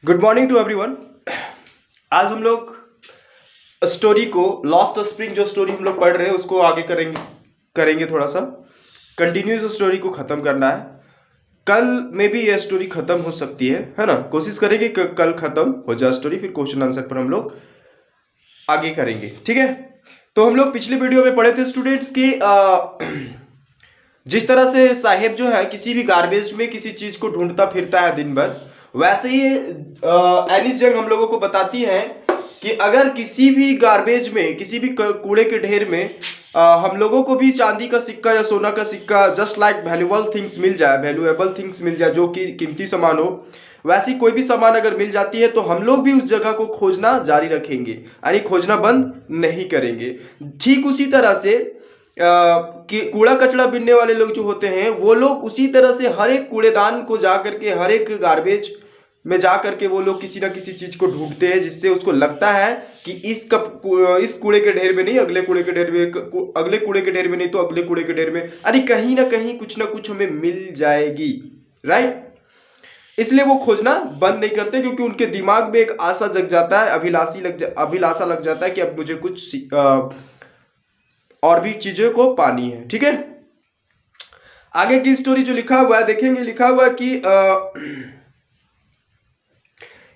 Good morning to everyone. आज हम लोग स्टोरी को लॉस्ट स्प्रिंग जो स्टोरी हम लोग पढ़ रहे हैं उसको आगे करेंगे थोड़ा सा कंटिन्यूस स्टोरी को ख़त्म करना है। कल में भी यह स्टोरी ख़त्म हो सकती है ना। कोशिश करेंगे कि कल ख़त्म हो जाए स्टोरी, फिर क्वेश्चन आंसर पर हम लोग आगे करेंगे, ठीक है। तो हम लोग पिछले वीडियो में पढ़े थे स्टूडेंट्स की जिस तरह से साहेब जो है किसी भी गार्बेज में किसी चीज को ढूंढता फिरता है दिन भर, वैसे ही एनिस जंग हम लोगों को बताती हैं कि अगर किसी भी गार्बेज में किसी भी कूड़े के ढेर में हम लोगों को भी चांदी का सिक्का या सोना का सिक्का जस्ट लाइक वैल्यूएबल थिंग्स मिल जाए जो कि कीमती सामान हो, वैसी कोई भी सामान अगर मिल जाती है तो हम लोग भी उस जगह को खोजना जारी रखेंगे, यानी खोजना बंद नहीं करेंगे। ठीक उसी तरह से कि कूड़ा कचरा बीनने वाले लोग जो होते हैं वो लोग उसी तरह से हर एक कूड़ेदान को जा करके, हर एक गार्बेज में जा करके वो लोग किसी ना किसी चीज को ढूंढते हैं जिससे उसको लगता है कि इस कूड़े के ढेर में नहीं अगले कूड़े के ढेर में, अगले कूड़े के ढेर में नहीं तो अगले कूड़े के ढेर में, अरे कहीं ना कहीं कुछ ना कुछ हमें मिल जाएगी, राइट। इसलिए वो खोजना बंद नहीं करते क्योंकि उनके दिमाग में एक आशा जग जाता है, अभिलाषा लग जाता है कि अब मुझे कुछ और भी चीजें को पानी है, ठीक है। आगे की स्टोरी जो लिखा हुआ है देखेंगे, लिखा हुआ है कि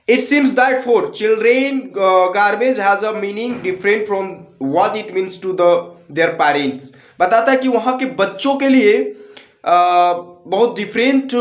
it seems that for children garbage has a meaning different from what it means to their parents. बताता है कि वहां के बच्चों के लिए बहुत डिफरेंट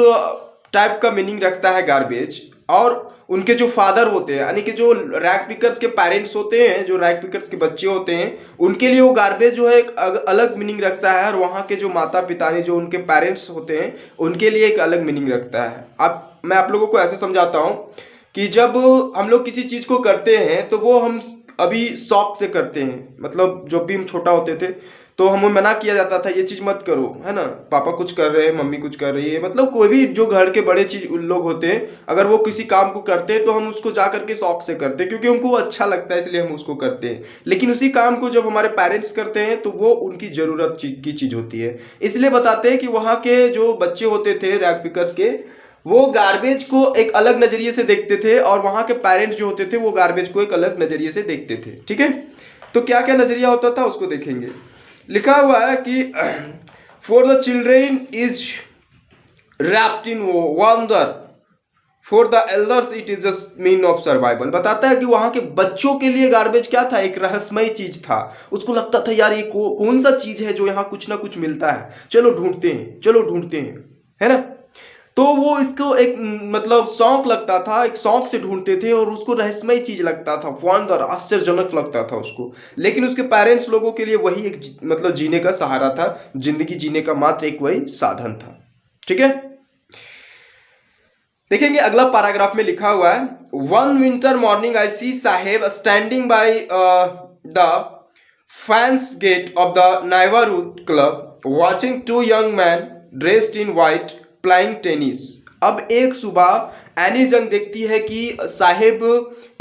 टाइप का मीनिंग रखता है गार्बेज, और उनके जो फादर होते हैं यानी कि जो रैग पिकर्स के पेरेंट्स होते हैं, जो रैग पिकर्स के बच्चे होते हैं, उनके लिए वो गार्बेज जो है एक अलग मीनिंग रखता है, और वहाँ के जो माता पिता ने जो उनके पेरेंट्स होते हैं उनके लिए एक अलग मीनिंग रखता है। अब मैं आप लोगों को ऐसे समझाता हूँ कि जब हम लोग किसी चीज़ को करते हैं तो वो हम अभी शौक से करते हैं, मतलब जब भी हम छोटा होते थे तो हमें मना किया जाता था ये चीज़ मत करो, है ना, पापा कुछ कर रहे हैं, मम्मी कुछ कर रही है, मतलब कोई भी जो घर के बड़े चीज लोग होते हैं अगर वो किसी काम को करते हैं तो हम उसको जा करके शौक से करते हैं क्योंकि हमको वो अच्छा लगता है इसलिए हम उसको करते हैं। लेकिन उसी काम को जब हमारे पेरेंट्स करते हैं तो वो उनकी ज़रूरत की चीज़ होती है। इसलिए बताते हैं कि वहाँ के जो बच्चे होते थे रैग पिकर्स के, वो गार्बेज को एक अलग नज़रिए से देखते थे, और वहाँ के पेरेंट्स जो होते थे वो गार्बेज को एक अलग नज़रिए से देखते थे, ठीक है। तो क्या क्या नज़रिया होता था उसको देखेंगे। लिखा हुआ है कि for the children is wrapped in wonder, for the elders it is just mean of survival. बताता है कि वहां के बच्चों के लिए गार्बेज क्या था, एक रहस्यमय चीज था। उसको लगता था यार ये कौन सा चीज है जो यहाँ कुछ ना कुछ मिलता है, चलो ढूंढते हैं, है ना। तो वो इसको एक मतलब शौक लगता था, एक शौक से ढूंढते थे और उसको रहस्यमय चीज लगता था, वंडर आश्चर्यजनक लगता था उसको। लेकिन उसके पेरेंट्स लोगों के लिए वही एक मतलब जीने का सहारा था, जिंदगी जीने का मात्र एक वही साधन था, ठीक है। देखेंगे अगला पैराग्राफ में लिखा हुआ है, one winter morning I see Saheb standing by the fence gate of the neighbourhood club watching two young man dressed in white playing tennis. अब एक सुबह एनी जंग देखती है कि साहेब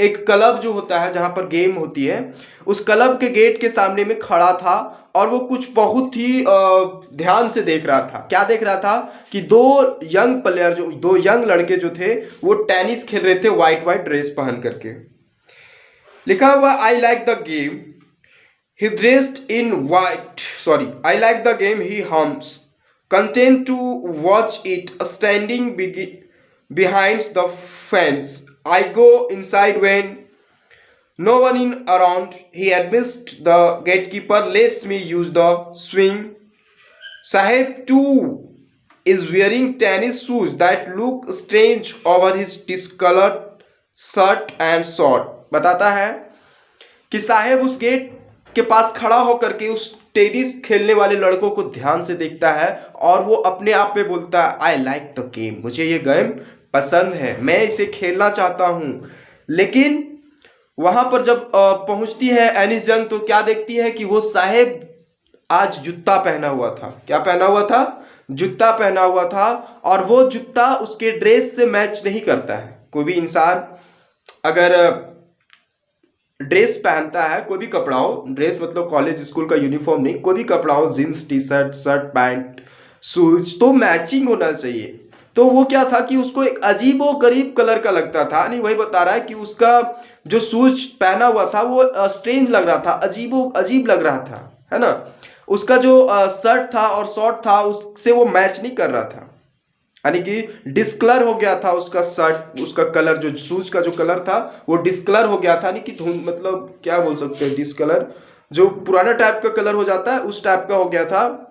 एक क्लब जो होता है जहां पर गेम होती है, उस क्लब के गेट के सामने में खड़ा था और वो कुछ बहुत ही ध्यान से देख रहा था। क्या देख रहा था कि दो यंग लड़के जो थे वो टेनिस खेल रहे थे व्हाइट ड्रेस पहन करके। लिखा हुआ I like the game he dressed in white, I like the game, he hums, content to watch it standing behind the fence. I go inside when no one in around. He admits the gatekeeper lets me use the swing. Saheb too is wearing tennis shoes that look strange over his discolored shirt and short. बताता है कि साहेब उस gate के पास खड़ा होकर के उस tennis खेलने वाले लड़कों को ध्यान से देखता है और वो अपने आप में बोलता है आई लाइक द गेम, मुझे ये गेम पसंद है, मैं इसे खेलना चाहता हूं। लेकिन वहां पर जब पहुंचती है एनिस जंग तो क्या देखती है कि वो साहेब आज जूता पहना हुआ था। क्या पहना हुआ था? जूता पहना हुआ था, और वो जूता उसके ड्रेस से मैच नहीं करता है। कोई भी इंसान अगर ड्रेस पहनता है, कोई भी कपड़ा हो, ड्रेस मतलब कॉलेज स्कूल का यूनिफॉर्म नहीं, कोई भी कपड़ा हो, jeans T shirt pant shoes, तो मैचिंग होना चाहिए। तो वो क्या था कि उसको एक अजीबो गरीब कलर का लगता था। नहीं, वही बता रहा है कि उसका जो शूज पहना हुआ था वो स्ट्रेंज लग रहा था, अजीबो अजीब लग रहा था, है ना। उसका जो शर्ट था और शॉर्ट था उससे वो मैच नहीं कर रहा था, यानी कि डिस्कलर हो गया था उसका शर्ट, उसका कलर, जो शूज का जो कलर था वो डिस्कलर हो गया था, यानी कि धुंध, मतलब क्या बोल सकते हैं, डिस्कलर, जो पुराना टाइप का कलर हो जाता है उस टाइप का हो गया था।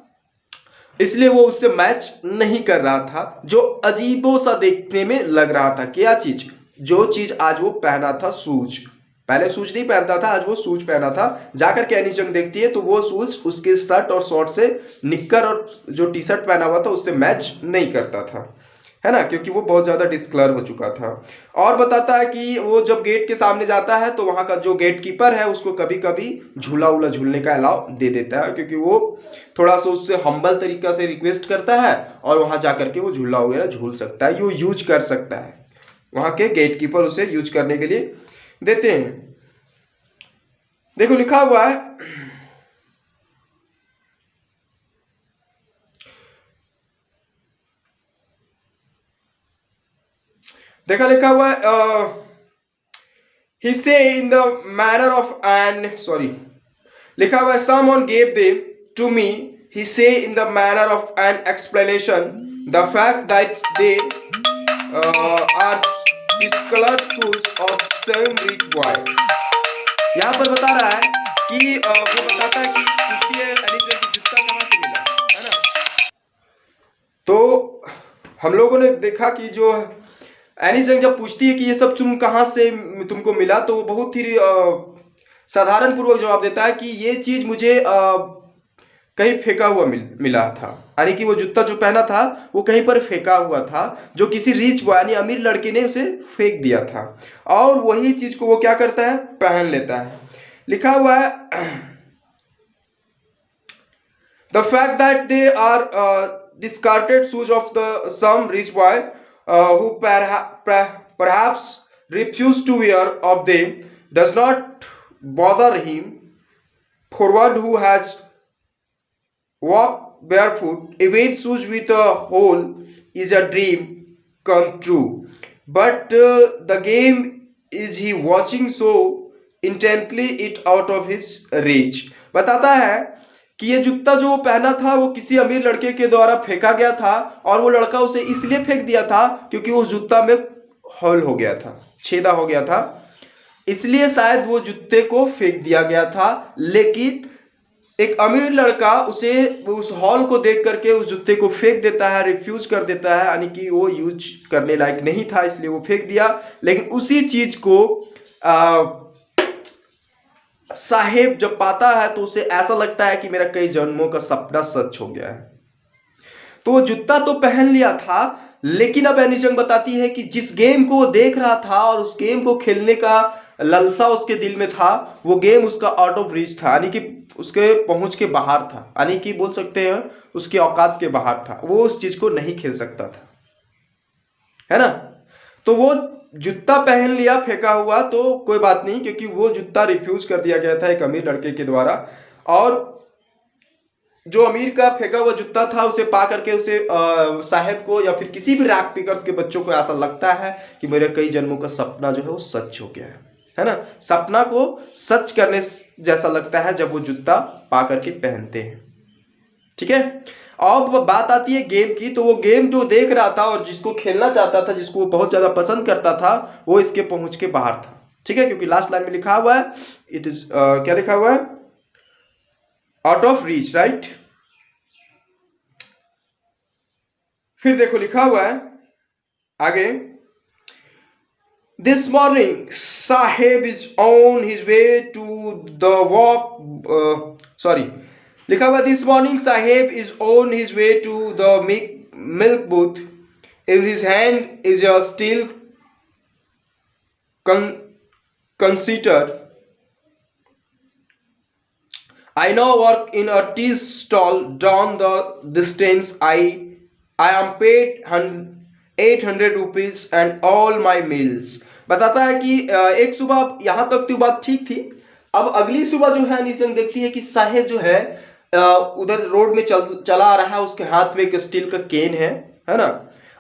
इसलिए वो उससे मैच नहीं कर रहा था, जो अजीबो सा देखने में लग रहा था। क्या चीज? जो चीज आज वो पहना था, शूज। पहले शूज नहीं पहनता था, आज वो शूज पहना था। जाकर के एनी जंग देखती है तो वो शूज उसके शर्ट और शॉर्ट से, निक्कर और जो टी शर्ट पहना हुआ था उससे मैच नहीं करता था, है ना, क्योंकि वो बहुत ज़्यादा डिस्कलर हो चुका था। और बताता है कि वो जब गेट के सामने जाता है तो वहाँ का जो गेट कीपर है उसको कभी कभी झूला उला झूलने का अलाउ दे देता है, क्योंकि वो थोड़ा सा उससे हम्बल तरीका से रिक्वेस्ट करता है और वहाँ जा करके वो झूला वगैरह झूल सकता है, वो यूज कर सकता है। वहाँ के गेट कीपर उसे यूज करने के लिए देते हैं। देखो लिखा हुआ है, देखा लिखा हुआ है, he say in the manner of an sorry लिखा हुआ है, someone gave them to me, he say in the manner of an explanation the fact that they are discolored shoes of same rich boy। यहाँ पर बता रहा है कि वो बताता है कि पूछती है एलिजा की जूता कहाँ से मिला, है ना। तो हम लोगों ने देखा कि जो एनी जंग जब पूछती है कि ये सब तुम कहाँ से तुमको मिला, तो वो बहुत ही साधारण पूर्वक जवाब देता है कि ये चीज मुझे कहीं फेंका हुआ मिला था, यानी कि वो जूता जो पहना था वो कहीं पर फेंका हुआ था, जो किसी रिच बॉय यानी अमीर लड़के ने उसे फेंक दिया था, और वही चीज को वो क्या करता है, पहन लेता है। लिखा हुआ है, the fact that they are discarded shoes of the some rich boy who perhaps refused to wear of them does not bother him. For one who has walked barefoot, even shoes with a hole is a dream come true. But the game is he watching so intently it out of his reach। बताता है कि ये जूता जो वो पहना था वो किसी अमीर लड़के के द्वारा फेंका गया था, और वो लड़का उसे इसलिए फेंक दिया था क्योंकि उस जूता में होल हो गया था, छेदा हो गया था, इसलिए शायद वो जूते को फेंक दिया गया था। लेकिन एक अमीर लड़का उसे उस हॉल को देख करके उस जूते को फेंक देता है, रिफ्यूज कर देता है, यानी कि वो यूज करने लायक नहीं था इसलिए वो फेंक दिया। लेकिन उसी चीज को साहेब जब पाता है तो उसे ऐसा लगता है कि मेरा कई जन्मों का सपना सच हो गया है। तो वो जूता तो पहन लिया था, लेकिन अब एनी जंग बताती है कि जिस गेम को वो देख रहा था और उस गेम को खेलने का ललसा उसके दिल में था, वो गेम उसका आउट ऑफ रीच था, यानी कि उसके पहुंच के बाहर था, यानी कि बोल सकते हैं उसके औकात के बाहर था, वो उस चीज को नहीं खेल सकता था, है ना। तो वो जूता पहन लिया फेंका हुआ तो कोई बात नहीं, क्योंकि वो जूता रिफ्यूज कर दिया गया था एक अमीर लड़के के द्वारा, और जो अमीर का फेंका हुआ जूता था उसे पा करके उसे साहेब को या फिर किसी भी रैक पिकर्स के बच्चों को ऐसा लगता है कि मेरे कई जन्मों का सपना जो है वो सच हो गया है ना। सपना को सच करने जैसा लगता है जब वो जूता पा करके पहनते हैं, ठीक है। अब बात आती है गेम की, तो वो गेम जो देख रहा था और जिसको खेलना चाहता था, जिसको वो बहुत ज्यादा पसंद करता था, वो इसके पहुंच के बाहर था, ठीक है, क्योंकि लास्ट लाइन में लिखा हुआ है इट इज क्या लिखा हुआ है, आउट ऑफ रीच, राइट। फिर देखो लिखा हुआ है आगे, this morning Saheb is on his way to the walk, sorry लिखा हुआ this morning Saheb is on his way to the milk booth, in his hand is a steel canister, I now work in a tea stall down the distance. I am paid 800 rupees and all my meals। बताता है कि एक सुबह यहाँ तक तो बात ठीक थी, अब अगली सुबह जो है निशंक देखती है कि साहेब जो है उधर रोड में चला आ रहा है, उसके हाथ में एक स्टील का केन है ना,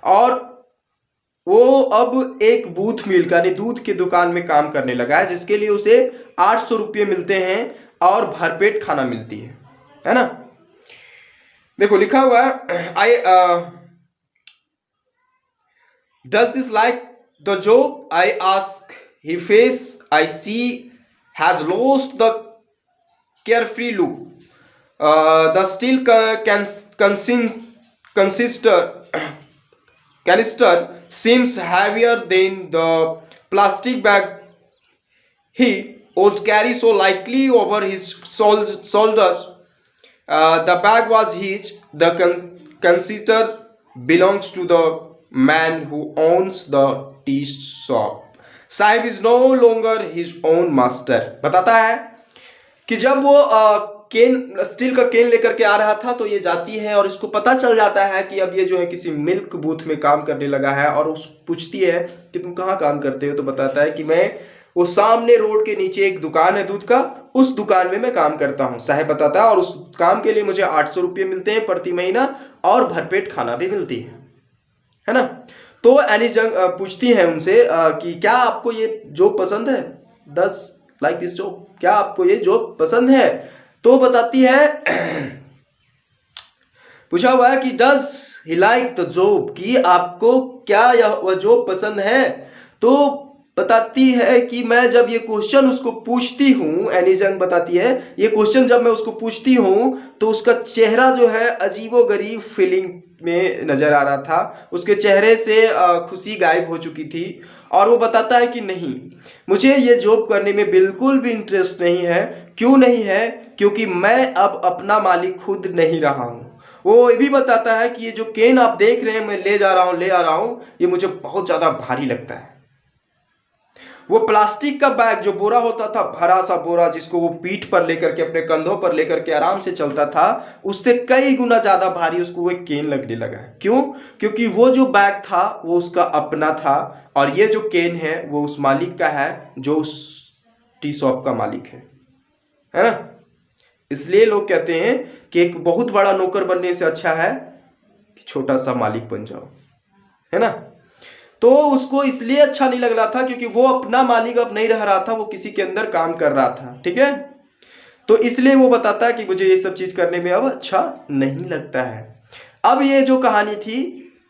और वो अब एक बूथ मिल्क यानी दूध की दुकान में काम करने लगा है, जिसके लिए उसे 800 रुपये मिलते हैं और भरपेट खाना मिलती है ना। देखो लिखा हुआ है, I does this like the job, I ask he face I see has lost the carefree look. The steel canister seems heavier than the plastic bag he would carry so lightly over his shoulders. The bag was his. The canister belongs to the man who owns the tea shop. Sahib is no longer his own master. बताता है कि जब वो केन steel का केन लेकर के आ रहा था तो ये जाती है और इसको पता चल जाता है कि अब ये जो है किसी मिल्क बूथ में काम करने लगा है, और उस पूछती है कि तुम कहाँ काम करते हो, तो बताता है कि मैं वो सामने रोड के नीचे एक दुकान है दूध का, उस दुकान में मैं काम करता हूँ। साहब बताता है और उस काम के लिए मुझे 800 रुपये मिलते हैं प्रति महीना और भरपेट खाना भी मिलती है ना। तो एनिस जंग पूछती है उनसे कि क्या आपको ये जॉब पसंद है, डज लाइक दिस जॉब, क्या आपको ये जॉब पसंद है। तो बताती है पूछा हुआ है कि does he like the job, कि आपको क्या यह वह जॉब पसंद है। तो बताती है कि मैं जब ये क्वेश्चन उसको पूछती हूँ, एनी जंग बताती है ये क्वेश्चन जब मैं उसको पूछती हूँ तो उसका चेहरा जो है अजीबोगरीब फीलिंग में नजर आ रहा था, उसके चेहरे से खुशी गायब हो चुकी थी। और वो बताता है कि नहीं, मुझे ये जॉब करने में बिल्कुल भी इंटरेस्ट नहीं है। क्यों नहीं है? क्योंकि मैं अब अपना मालिक खुद नहीं रहा हूँ। वो ये भी बताता है कि ये जो केन आप देख रहे हैं मैं ले आ रहा हूँ, ये मुझे बहुत ज़्यादा भारी लगता है। वो प्लास्टिक का बैग जो बोरा होता था, भरा सा बोरा, जिसको वो पीठ पर लेकर के अपने कंधों पर लेकर के आराम से चलता था, उससे कई गुना ज्यादा भारी उसको वो केन लगने लगा है। क्यों? क्योंकि वो जो बैग था वो उसका अपना था और ये जो केन है वो उस मालिक का है जो उस टी शॉप का मालिक है ना। इसलिए लोग कहते हैं कि एक बहुत बड़ा नौकर बनने से अच्छा है कि छोटा सा मालिक बन जाओ, है ना। तो उसको इसलिए अच्छा नहीं लग रहा था क्योंकि वो अपना मालिक अब नहीं रह रहा था, वो किसी के अंदर काम कर रहा था, ठीक है। तो इसलिए वो बताता है कि मुझे ये सब चीज करने में अब अच्छा नहीं लगता है। अब ये जो कहानी थी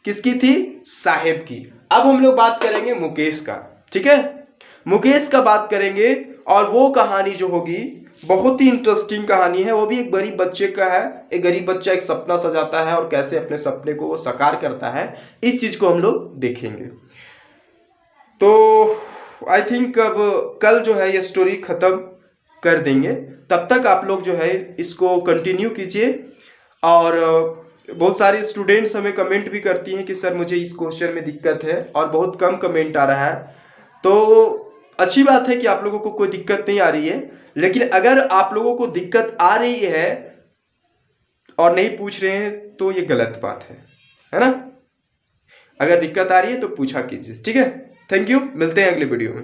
किसकी थी? साहेब की। अब हम लोग बात करेंगे मुकेश का, ठीक है। मुकेश का बात करेंगे और वो कहानी जो होगी बहुत ही इंटरेस्टिंग कहानी है। वो भी एक गरीब बच्चे का है। एक गरीब बच्चा एक सपना सजाता है और कैसे अपने सपने को वो साकार करता है, इस चीज को हम लोग देखेंगे। तो आई थिंक अब कल जो है ये स्टोरी खत्म कर देंगे, तब तक आप लोग जो है इसको कंटिन्यू कीजिए। और बहुत सारे स्टूडेंट्स हमें कमेंट भी करती हैं कि सर मुझे इस क्वेश्चन में दिक्कत है, और बहुत कम कमेंट आ रहा है। तो अच्छी बात है कि आप लोगों को कोई दिक्कत नहीं आ रही है, लेकिन अगर आप लोगों को दिक्कत आ रही है और नहीं पूछ रहे हैं तो ये गलत बात है ना। अगर दिक्कत आ रही है तो पूछा कीजिए, ठीक है। थैंक यू, मिलते हैं अगले वीडियो में।